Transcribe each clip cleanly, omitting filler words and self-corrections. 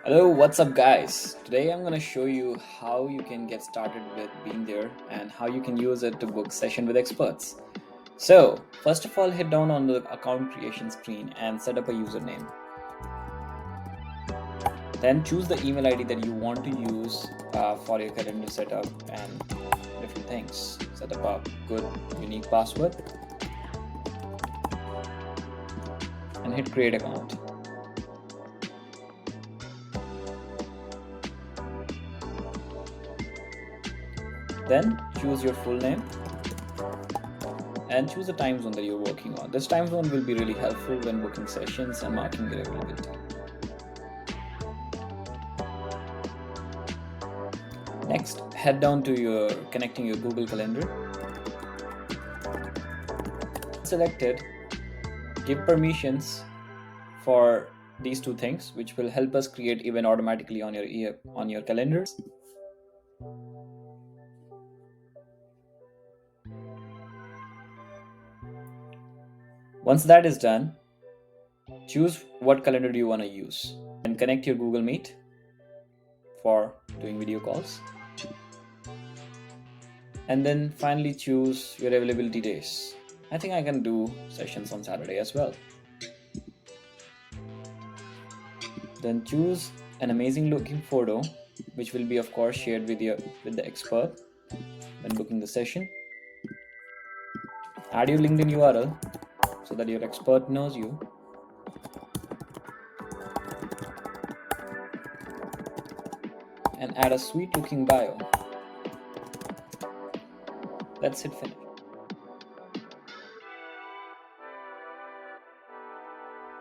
Hello, what's up guys? Today I'm going to show you how you can get started with BeenThere and how you can use it to book session with experts. So, first of all, head down on the account creation screen and set up a username. Then choose the email ID that you want to use for your calendar setup and different things. Set up a good unique password and hit create account. Then choose your full name and choose the time zone that you're working on. This time zone will be really helpful when booking sessions and marking your availability. Next, head down to connecting your Google Calendar. Selected, give permissions for these two things, which will help us create event automatically on your calendars. Once that is done, choose what calendar do you want to use and connect your Google Meet for doing video calls. And then finally choose your availability days. I think I can do sessions on Saturday as well. Then choose an amazing looking photo, which will be of course shared with the expert when booking the session. Add your LinkedIn URL so that your expert knows you. And add a sweet looking bio. Let's hit finish.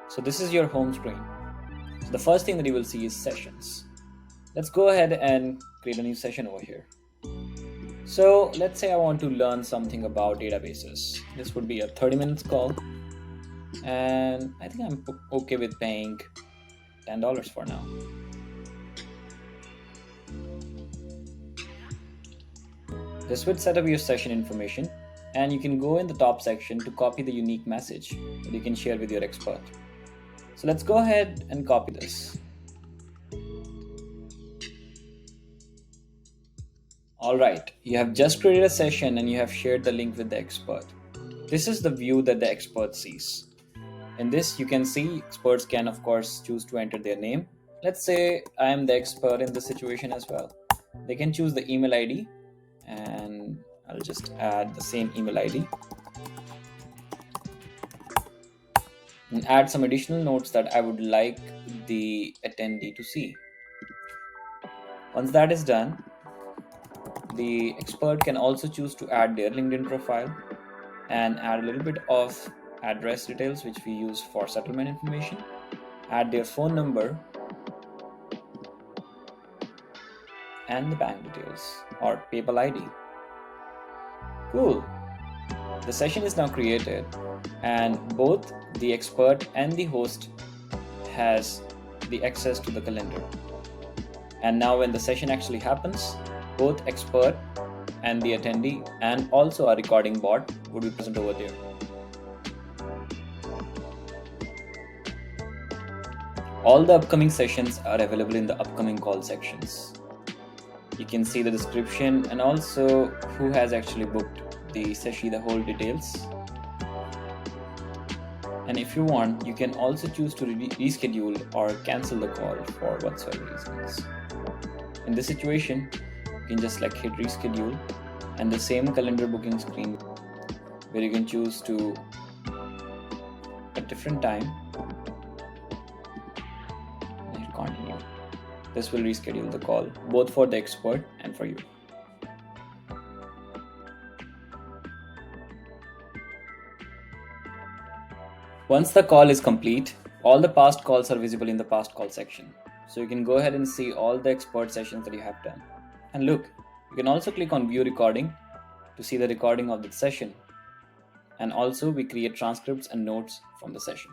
So this is your home screen. So the first thing that you will see is sessions. Let's go ahead and create a new session over here. So let's say I want to learn something about databases. This would be a 30 minutes call. And I think I'm okay with paying $10 for now. This would set up your session information, and you can go in the top section to copy the unique message that you can share with your expert. So let's go ahead and copy this. Alright, you have just created a session and you have shared the link with the expert. This is the view that the expert sees. In this, you can see experts can of course choose to enter their name. Let's say I am the expert in this situation as well. They can choose the email ID, and I'll just add the same email ID and add some additional notes that I would like the attendee to see. Once that is done, the expert can also choose to add their LinkedIn profile and add a little bit of address details, which we use for settlement information, add their phone number and the bank details or PayPal ID. Cool. The session is now created and both the expert and the host has the access to the calendar. And now when the session actually happens, both expert and the attendee and also a recording bot would be present over there. All the upcoming sessions are available in the upcoming call sections. You can see the description and also who has actually booked the session, the whole details. And if you want, you can also choose to reschedule or cancel the call for whatsoever reasons. In this situation, you can just hit reschedule, and the same calendar booking screen where you can choose to a different time and hit continue. This will reschedule the call both for the expert and for you. Once the call is complete, all the past calls are visible in the past call section. So you can go ahead and see all the expert sessions that you have done. And look, you can also click on view recording to see the recording of the session. And also we create transcripts and notes from the session.